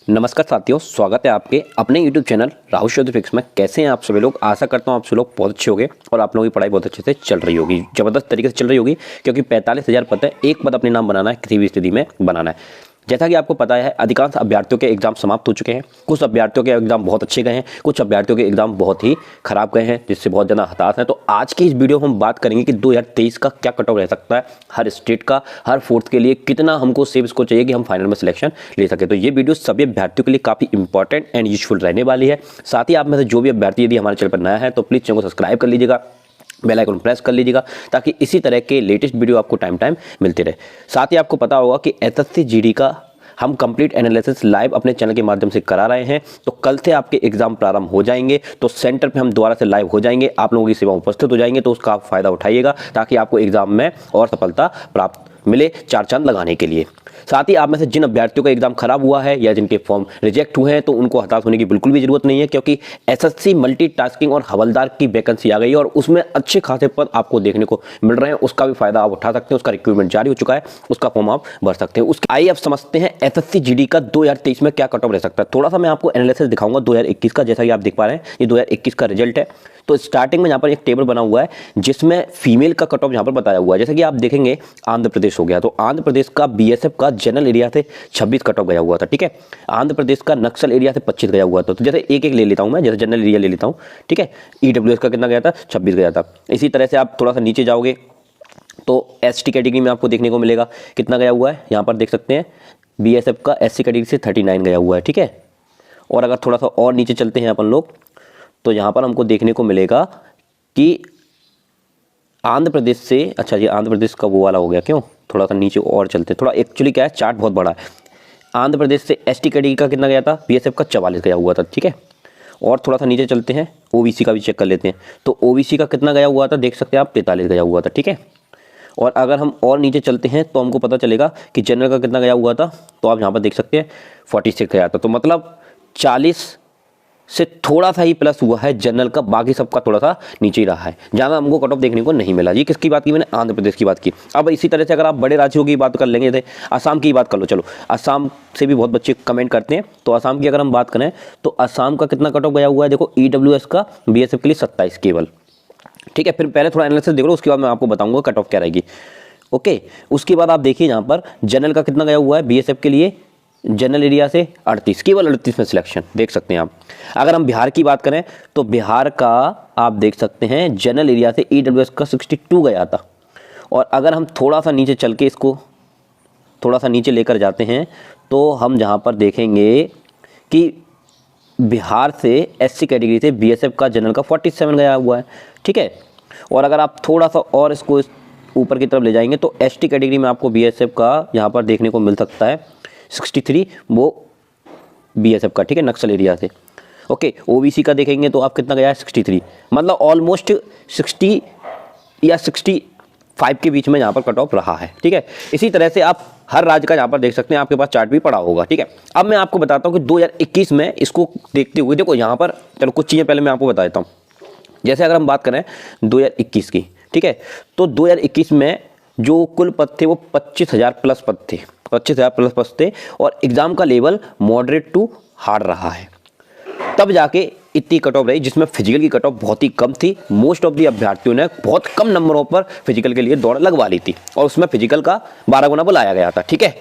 नमस्कार साथियों, स्वागत है आपके अपने YouTube channel Rahul Chaudhary fix में। कैसे हैं आप सभी लोग? आशा करता हूं आप सभी लोग बहुत अच्छे होंगे और आप लोगों की पढ़ाई बहुत अच्छे से चल रही होगी, ज़बरदस्त तरीके से चल रही होगी, क्योंकि 45,000 पद है, एक पद अपने नाम बनाना है, किसी भी स्थिति में बनाना है। जैसा कि आपको पता है, अधिकांश अभ्यर्थियों के एग्जाम समाप्त हो चुके हैं। कुछ अभ्यर्थियों के एग्जाम बहुत अच्छे गए हैं, कुछ अभ्यर्थियों के एग्जाम बहुत ही खराब गए हैं, जिससे बहुत ज़्यादा हताश हैं। तो आज की इस वीडियो में हम बात करेंगे कि 2023 का क्या कट ऑफ रह सकता है, हर स्टेट का, हर फोर्थ के लिए कितना हमको सेव स्कोर चाहिए कि हम फाइनल में सिलेक्शन ले सके। तो ये वीडियो सभी अभ्यर्थियों के लिए काफ़ी इंपॉर्टेंट एंड यूजफुल रहने वाली है। साथ ही आप में से जो भी अभ्यर्थी यदि हमारे चैनल पर नया है तो प्लीज़ चैनल को सब्सक्राइब कर लीजिएगा, बेल आइकन प्रेस कर लीजिएगा, ताकि इसी तरह के लेटेस्ट वीडियो आपको टाइम मिलते रहे। साथ ही आपको पता होगा कि एसएससी जीडी का हम कंप्लीट एनालिसिस लाइव अपने चैनल के माध्यम से करा रहे हैं। तो कल से आपके एग्जाम प्रारंभ हो जाएंगे, तो सेंटर पे हम दोबारा से लाइव हो जाएंगे, आप लोगों की सेवा उपस्थित हो जाएंगे। तो उसका आप फायदा उठाइएगा, ताकि आपको एग्जाम में और सफलता प्राप्त मिले, चार चांद लगाने के लिए। साथ ही आप में से जिन अभ्यर्थियों का एग्जाम खराब हुआ है या जिनके फॉर्म रिजेक्ट हुए हैं, तो उनको हताश होने की बिल्कुल भी जरूरत नहीं है, क्योंकि एसएससी मल्टीटास्किंग और हवलदार की वैकेंसी आ गई है और उसमें अच्छे खासे पद आपको देखने को मिल रहे हैं। उसका भी फायदा आप उठा सकते हैं, उसका रिक्रूटमेंट जारी हो चुका है, उसका फॉर्म आप भर सकते हैं। उसके आइए अब समझते हैं एसएससी जीडी का 2023 में क्या कट ऑफ रह सकता है। थोड़ा सा मैं आपको एनालिसिस दिखाऊंगा 2021 का। जैसा कि आप देख पा रहे हैं, ये 2021 का रिजल्ट है। तो स्टार्टिंग में यहाँ पर एक टेबल बना हुआ है जिसमें फीमेल का कट ऑफ यहाँ पर बताया हुआ है। जैसे कि आप देखेंगे, आंध्र प्रदेश हो गया, तो आंध्र प्रदेश का बीएसएफ का जनरल एरिया से 26 कट ऑफ गया हुआ था, ठीक है। आंध्र प्रदेश का नक्सल एरिया से 25 गया हुआ था। तो जैसे एक एक ले लेता हूँ मैं, जैसे जनरल एरिया ले लेता हूँ, ठीक है। ईडब्ल्यूएस का कितना गया था? 26 गया था। इसी तरह से आप थोड़ा सा नीचे जाओगे तो एसटी कैटेगरी में आपको देखने को मिलेगा कितना गया हुआ है। यहाँ पर देख सकते हैं, बीएसएफ का एससी कैटेगरी से 39 गया हुआ है, ठीक है। और अगर थोड़ा सा और नीचे चलते हैं अपन लोग, तो यहाँ पर हमको देखने को मिलेगा कि आंध्र प्रदेश से, अच्छा जी आंध्र प्रदेश का वो वाला हो गया, क्यों? थोड़ा सा नीचे और चलते, थोड़ा एक्चुअली क्या है, चार्ट बहुत बड़ा है। आंध्र प्रदेश से एसटी कैटेगरी का कितना गया था? बीएसएफ का 44 गया हुआ था, ठीक है। और थोड़ा सा नीचे चलते हैं, ओबीसी का भी चेक कर लेते हैं। तो ओबीसी का कितना गया हुआ था? देख सकते हैं आप, 43 गया हुआ था, ठीक है। और अगर हम और नीचे चलते हैं तो हमको पता चलेगा कि जनरल का कितना गया हुआ था। तो आप यहाँ पर देख सकते हैं 46 गया था। तो मतलब 40 से थोड़ा सा ही प्लस हुआ है जनरल का, बाकी सबका थोड़ा सा नीचे ही रहा है। ज़्यादा हमको कट ऑफ देखने को नहीं मिला। ये किसकी बात की मैंने? आंध्र प्रदेश की बात की। अब इसी तरह से अगर आप बड़े राज्यों की बात कर लेंगे, जैसे असम की बात कर लो, चलो असम से भी बहुत बच्चे कमेंट करते हैं। तो असम की अगर हम बात करें तो असम का कितना कट ऑफ गया हुआ है? देखो, ईडब्ल्यूएस का बीएसएफ के लिए 27 केवल, ठीक है। फिर पहले थोड़ा एनालिसिस देख लो, उसके बाद मैं आपको बताऊंगा कट ऑफ क्या रहेगी, ओके। उसके बाद आप देखिए यहाँ पर जनरल का कितना गया हुआ है बीएसएफ के लिए, जनरल एरिया से 38, केवल 38 में सिलेक्शन, देख सकते हैं आप। अगर हम बिहार की बात करें तो बिहार का आप देख सकते हैं जनरल एरिया से ईडब्ल्यूएस का 62 गया था। और अगर हम थोड़ा सा नीचे चल के इसको थोड़ा सा नीचे लेकर जाते हैं, तो हम जहाँ पर देखेंगे कि बिहार से एससी कैटेगरी से बीएसएफ का जनरल का 47 गया हुआ है, ठीक है। और अगर आप थोड़ा सा और इसको ऊपर की तरफ ले जाएंगे तो एसटी कैटेगरी में आपको बीएसएफ का यहाँ पर देखने को मिल सकता है 63, वो बीएसएफ का, ठीक है, नक्सल एरिया से, ओके। ओबीसी का देखेंगे तो आप कितना गया है? 63, मतलब ऑलमोस्ट 60 या 65 के बीच में यहाँ पर कट ऑफ रहा है, ठीक है। इसी तरह से आप हर राज्य का यहाँ पर देख सकते हैं, आपके पास चार्ट भी पड़ा होगा, ठीक है। अब मैं आपको बताता हूँ कि 2021 में इसको देखते हुए, देखो यहाँ पर, चलो कुछ चीज़ें पहले मैं आपको बता देता हूँ। जैसे अगर हम बात करें 2021 की, ठीक है, तो 2021 में जो कुल पद थे वो 25,000 प्लस पद थे, 25,000 प्लस पद थे। और एग्जाम का लेवल मॉडरेट टू हार्ड रहा है, तब जाके इतनी कट ऑफ रही, जिसमें फिजिकल की कट ऑफ बहुत ही कम थी। मोस्ट ऑफ दी अभ्यर्थियों ने बहुत कम नंबरों पर फिजिकल के लिए दौड़ लगवा ली थी, और उसमें फिजिकल का 12 गुना बुलाया गया था, ठीक है।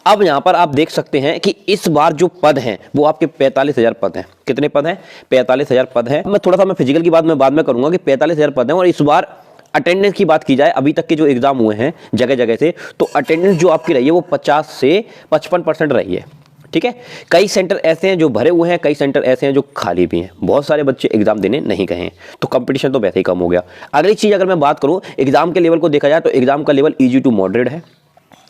अब यहाँ पर आप देख सकते हैं कि इस बार जो पद हैं वो आपके 45,000 पद हैं। कितने पद हैं? 45,000 पद हैं। मैं थोड़ा सा मैं फिजिकल की बात मैं बाद में करूंगा कि 45,000 पद हैं। और इस बार अटेंडेंस की बात की जाए, अभी तक के जो एग्जाम हुए हैं जगह जगह से, तो अटेंडेंस जो आपकी रही है वो 50 से 55% रही है, ठीक है। कई सेंटर ऐसे हैं जो भरे हुए हैं, कई सेंटर ऐसे हैं जो खाली भी हैं। बहुत सारे बच्चे एग्जाम देने नहीं गए हैं, तो कंपटीशन तो वैसे ही कम हो गया। अगली चीज़ अगर मैं बात करूं, एग्जाम के लेवल को देखा जाए तो एग्जाम का लेवल ईजी टू मॉडरेट है,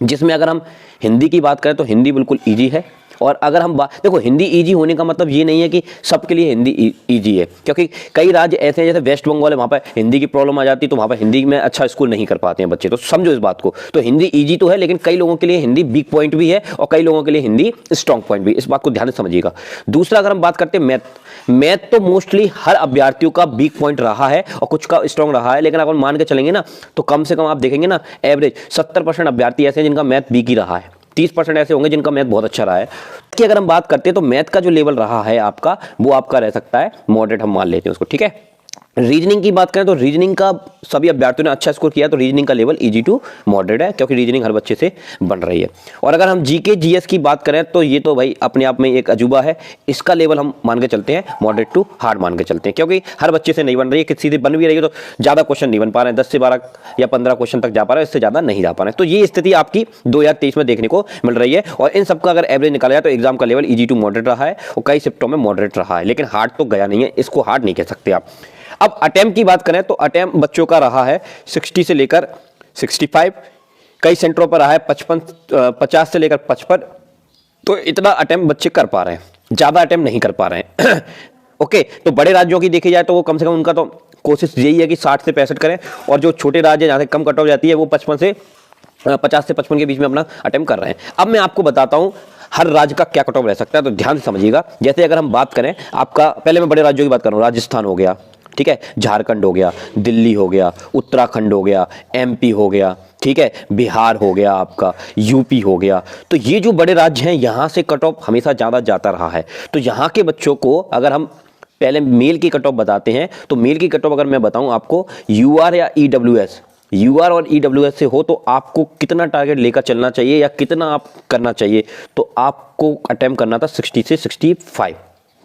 जिसमें अगर हम हिंदी की बात करें तो हिंदी बिल्कुल ईजी है। और अगर हम बात, देखो हिंदी इजी होने का मतलब ये नहीं है कि सबके लिए हिंदी इजी है, क्योंकि कई राज्य ऐसे हैं जैसे वेस्ट बंगाल है, वहाँ पर हिंदी की प्रॉब्लम आ जाती है, तो वहाँ पर हिंदी में अच्छा स्कोर नहीं कर पाते हैं बच्चे। तो समझो इस बात को, तो हिंदी इजी तो है, लेकिन कई लोगों के लिए हिंदी वीक पॉइंट भी है और कई लोगों के लिए हिंदी स्ट्रॉन्ग पॉइंट भी। इस बात को ध्यान से समझिएगा। दूसरा, अगर हम बात करते हैं मैथ तो मोस्टली हर अभ्यर्थियों का वीक पॉइंट रहा है और कुछ का स्ट्रॉन्ग रहा है, लेकिन अगर मान के चलेंगे ना तो कम से कम आप देखेंगे ना, एवरेज 70% अभ्यर्थी ऐसे हैं जिनका मैथ वीक ही रहा है। 30% ऐसे होंगे जिनका मैथ बहुत अच्छा रहा है। कि अगर हम बात करते हैं तो मैथ का जो लेवल रहा है आपका, वो आपका रह सकता है मॉडरेट, हम मान लेते हैं उसको, ठीक है। रीजनिंग की बात करें तो रीजनिंग का सभी अभ्यर्थियों ने अच्छा स्कोर किया, तो रीजनिंग का लेवल इजी टू मॉडरेट है, क्योंकि रीजनिंग हर बच्चे से बन रही है। और अगर हम जीके जीएस की बात करें तो ये तो भाई अपने आप में एक अजूबा है, इसका लेवल हम मान के चलते हैं मॉडरेट टू हार्ड मान के चलते हैं, क्योंकि हर बच्चे से नहीं बन रही है, किसी से बन भी रही है तो ज़्यादा क्वेश्चन नहीं बन पा रहे हैं, 10 से 12 या 15 क्वेश्चन तक जा पा रहे हैं, इससे ज़्यादा नहीं जा पा रहे हैं। तो ये स्थिति आपकी 2023 में देखने को मिल रही है। और इन सबका अगर एवरेज निकाला जाए तो एग्जाम का लेवल ईजी टू मॉडरेट रहा है और कई शिफ्टों में मॉडरेट रहा है, लेकिन हार्ड तो गया नहीं है, इसको हार्ड नहीं कह सकते आप। अब अटेम्प्ट की बात करें तो अटेम्प्ट बच्चों का रहा है 60 से लेकर 65, कई सेंटरों पर रहा है 50 से लेकर 55, तो इतना अटेम्प्ट बच्चे कर पा रहे हैं, ज़्यादा अटेम्प्ट नहीं कर पा रहे हैं। ओके, तो बड़े राज्यों की देखी जाए तो वो कम से कम उनका तो कोशिश यही है कि 60 से 65 करें, और जो छोटे राज्य जहाँ से कम कट ऑफ जाती है वो 50 से 55 के बीच में अपना अटेम्प्ट कर रहे हैं। अब मैं आपको बताता हूँ हर राज्य का क्या कट ऑफ रह सकता है, तो ध्यान से समझिएगा। जैसे अगर हम बात करें आपका, पहले मैं बड़े राज्यों की बात कर रहा हूँ, राजस्थान हो गया, ठीक है, झारखंड हो गया, दिल्ली हो गया, उत्तराखंड हो गया, एमपी हो गया, ठीक है, बिहार हो गया, आपका यूपी हो गया। तो ये जो बड़े राज्य हैं यहाँ से कट ऑफ हमेशा ज़्यादा जाता रहा है। तो यहाँ के बच्चों को अगर हम पहले मेल की कट ऑफ बताते हैं, तो मेल की कट ऑफ अगर मैं बताऊँ आपको, यूआर या ईडब्ल्यूएस, यूआर और ईडब्ल्यूएस से हो तो आपको कितना टारगेट लेकर चलना चाहिए या कितना आप करना चाहिए, तो आपको अटेम्प्ट करना था 60 से 65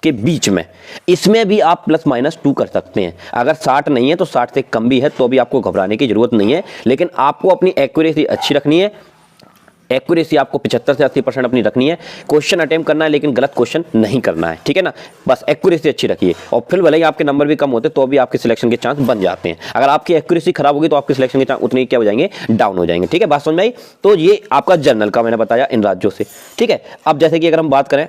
के बीच में। इसमें भी आप +- 2 कर सकते हैं। अगर 60 नहीं है तो 60 से कम भी है तो भी आपको घबराने की जरूरत नहीं है, लेकिन आपको अपनी एक्यूरेसी अच्छी रखनी है। एक्यूरेसी आपको 75 से 80% अपनी रखनी है। क्वेश्चन अटेम्प्ट करना है लेकिन गलत क्वेश्चन नहीं करना है, ठीक है ना। बस एक्यूरेसी अच्छी रखिए, और फिर भले ही आपके नंबर भी कम होते तो भी आपके सिलेक्शन के चांस बन जाते हैं। अगर आपकी एक्यूरेसी खराब होगी तो आपके सिलेक्शन के चांस उतने क्या हो जाएंगे, डाउन हो जाएंगे, ठीक है। बात समझ में आई। तो ये आपका जनरल का मैंने बताया इन राज्यों से, ठीक है। अब जैसे कि अगर हम बात करें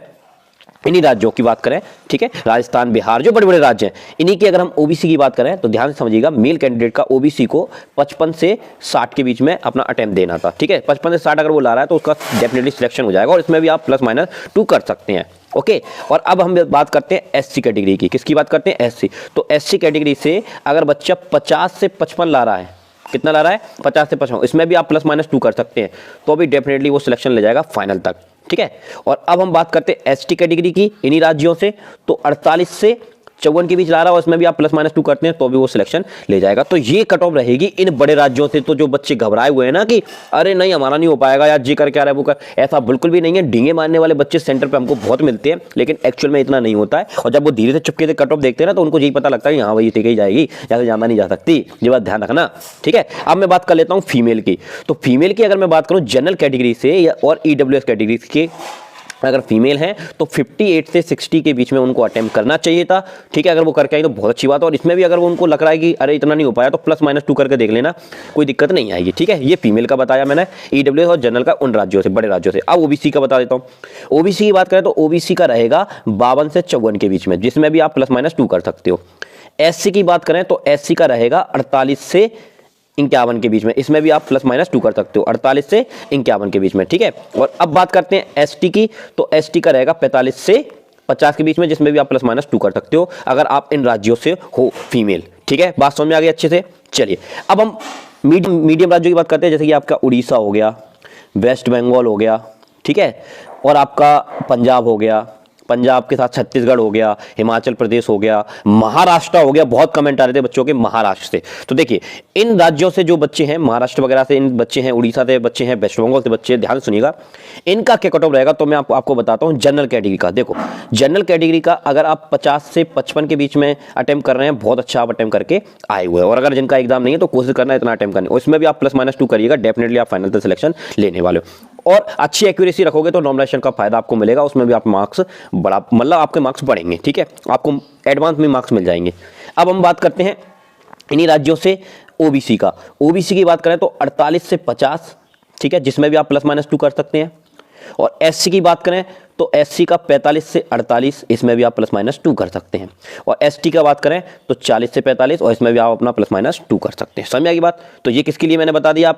इन्हीं राज्यों की बात करें, ठीक है, राजस्थान, बिहार, जो बड़े बड़े राज्य हैं, इन्हीं की अगर हम ओबीसी की बात करें तो ध्यान से समझिएगा, मेल कैंडिडेट का ओबीसी को 55 से 60 के बीच में अपना अटेम्प्ट देना था, ठीक है। 55 से 60 अगर वो ला रहा है तो उसका डेफिनेटली सिलेक्शन हो जाएगा, और इसमें भी आप +- 2 कर सकते हैं, ओके। और अब हम बात करते हैं एससी कैटेगरी की। किसकी बात करते हैं, एससी। तो एससी कैटेगरी से अगर बच्चा 50 से 55 ला रहा है, कितना ला रहा है, 50 से 55, इसमें भी आप +- 2 कर सकते हैं, तो भी डेफिनेटली वो सिलेक्शन ले जाएगा फाइनल तक, ठीक है। और अब हम बात करते हैं एसटी कैटेगरी की इन्हीं राज्यों से, तो 48 से 54 के बीच ला रहा है, उसमें भी आप +- 2 करते हैं तो भी वो सिलेक्शन ले जाएगा। तो ये कट ऑफ रहेगी इन बड़े राज्यों से। तो जो बच्चे घबराए हुए हैं ना कि अरे नहीं हमारा नहीं हो पाएगा यार, जी कर क्या रहा है वो कर, ऐसा बिल्कुल भी नहीं है। डींगे मारने वाले बच्चे सेंटर पे हमको बहुत मिलते हैं, लेकिन एक्चुअल में इतना नहीं होता है। और जब वो धीरे से चुपके से कट ऑफ देखते हैं ना तो उनको यही पता लगता है कि हाँ भाई ठीक ही जाएगी, ज़्यादा जाना नहीं जा सकती। ये बात ध्यान रखना, ठीक है। अब मैं बात कर लेता हूँ फीमेल की। तो फीमेल की अगर मैं बात करूँ जनरल कैटेगरी से या और ईडब्ल्यूएस कैटेगरी के, अगर फीमेल हैं तो 58 से 60 के बीच में उनको अटेम्प्ट करना चाहिए था, ठीक है। अगर वो करके आई तो बहुत अच्छी बात है, और इसमें भी अगर वो उनको लग रहा है कि अरे इतना नहीं हो पाया तो +- 2 करके देख लेना, कोई दिक्कत नहीं आएगी, ठीक है। ये फीमेल का बताया मैंने, ईडब्ल्यूएस और जनरल का उन राज्यों से, बड़े राज्यों से। अब ओबीसी का बता देता हूँ। ओबीसी की बात करें तो ओबीसी का रहेगा 52 से 54 के बीच में, जिसमें भी आप +- 2 कर सकते हो। एससी की बात करें तो एससी का रहेगा 48 से 51 के बीच में, इसमें भी आप +- 2 कर सकते हो, 48 से 51 के बीच में, ठीक है। और अब बात करते हैं एसटी की, तो एसटी का रहेगा 45 से 50 के बीच में, जिसमें भी आप +- 2 कर सकते हो अगर आप इन राज्यों से हो फीमेल, ठीक है। बात समझ में आ गई अच्छे से। चलिए अब हम मीडियम राज्यों की बात करते हैं, जैसे कि आपका उड़ीसा हो गया, वेस्ट बंगाल हो गया, ठीक है, और आपका पंजाब हो गया, पंजाब के साथ छत्तीसगढ़ हो गया, हिमाचल प्रदेश हो गया, महाराष्ट्र हो गया। बहुत कमेंट आ रहे थे बच्चों के महाराष्ट्र से। तो देखिए इन राज्यों से जो बच्चे हैं, महाराष्ट्र वगैरह से इन बच्चे हैं, उड़ीसा से बच्चे हैं, वेस्ट बंगाल से बच्चे, ध्यान सुनिएगा इनका क्या कट ऑफ रहेगा। तो मैं आपको बताता हूँ जनरल कैटेगरी का। देखो जनरल कैटेगरी का अगर आप 50 से 55 के बीच में अटेम्प्ट कर रहे हैं, बहुत अच्छा आप अटेम्प्ट करके आए हुए हैं। और अगर जिनका एग्जाम नहीं है तो कोशिश करना है इतना अटेम्प्ट करने, उसमें भी आप +- 2 करिएगा, डेफिनेटली आप फाइनल तक सिलेक्शन लेने वाले हो। और अच्छी एक्यूरेसी रखोगे तो नॉर्मलाइजेशन का फायदा आपको मिलेगा, उसमें भी आप मार्क्स बड़ा, मतलब आपके मार्क्स बढ़ेंगे, ठीक है, आपको एडवांस में मार्क्स मिल जाएंगे। अब हम बात करते हैं इन्हीं राज्यों से ओबीसी का। ओबीसी की बात करें तो 48 से 50, ठीक है, जिसमें भी आप +- 2 कर सकते हैं। और एससी की बात करें तो एससी का 45 से 48, इसमें भी आप +- 2 कर सकते हैं। और एसटी का बात करें तो 40 से 45, और इसमें भी आप अपना +- 2 कर सकते हैं। समझ में आ गई बात। तो ये किसके लिए मैंने बता दिया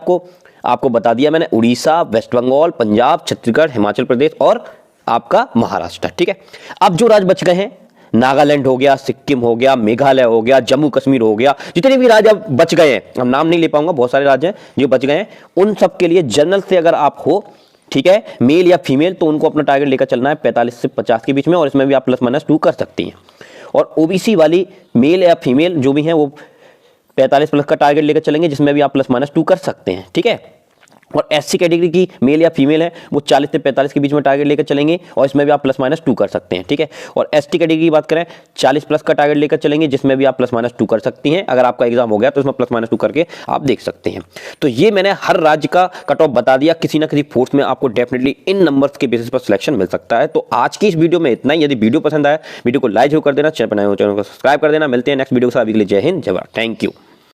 आपको बता दिया मैंने, उड़ीसा, वेस्ट बंगाल, पंजाब, छत्तीसगढ़, हिमाचल प्रदेश और आपका महाराष्ट्र, ठीक है। अब जो राज्य बच गए हैं, नागालैंड हो गया, सिक्किम हो गया, मेघालय हो गया, जम्मू कश्मीर हो गया, जितने भी राज्य बच गए हैं, हम नाम नहीं ले पाऊंगा, बहुत सारे राज्य हैं जो बच गए हैं, उन सब के लिए जनरल से अगर आप हो ठीक है, मेल या फीमेल, तो उनको अपना टारगेट लेकर चलना है 45 से 50 के बीच में, और इसमें भी आप +-2 कर सकती हैं। और ओबीसी वाली मेल या फीमेल जो भी हैं वो 45 प्लस का टारगेट लेकर चलेंगे, जिसमें भी आप +-2 कर सकते हैं। ठीक है, और एससी कैटेगरी की मेल या फीमेल है वो 40 से 45 के बीच में टारगेट लेकर चलेंगे, और इसमें भी आप +-2 कर सकते हैं। ठीक है, और एसटी कैटेगरी की बात करें 40 प्लस का टारगेट लेकर चलेंगे, जिसमें भी आप +-2 कर सकती हैं। अगर आपका एग्जाम हो गया तो इसमें +-2 करके आप देख सकते हैं। तो ये मैंने हर राज्य का कट ऑफ बता दिया, किसी ना किसी फोर्स में आपको डेफिनेटली इन नंबर्स के बेसिस पर सिलेक्शन मिल सकता है। तो आज की इस वीडियो में इतना ही। यदि वीडियो पसंद आया वीडियो को लाइक जरूर कर देना, चैनल को सब्सक्राइब कर देना। मिलते हैं नेक्स्ट वीडियो के साथ। अभी के लिए जय हिंद, जय भारत, थैंक यू।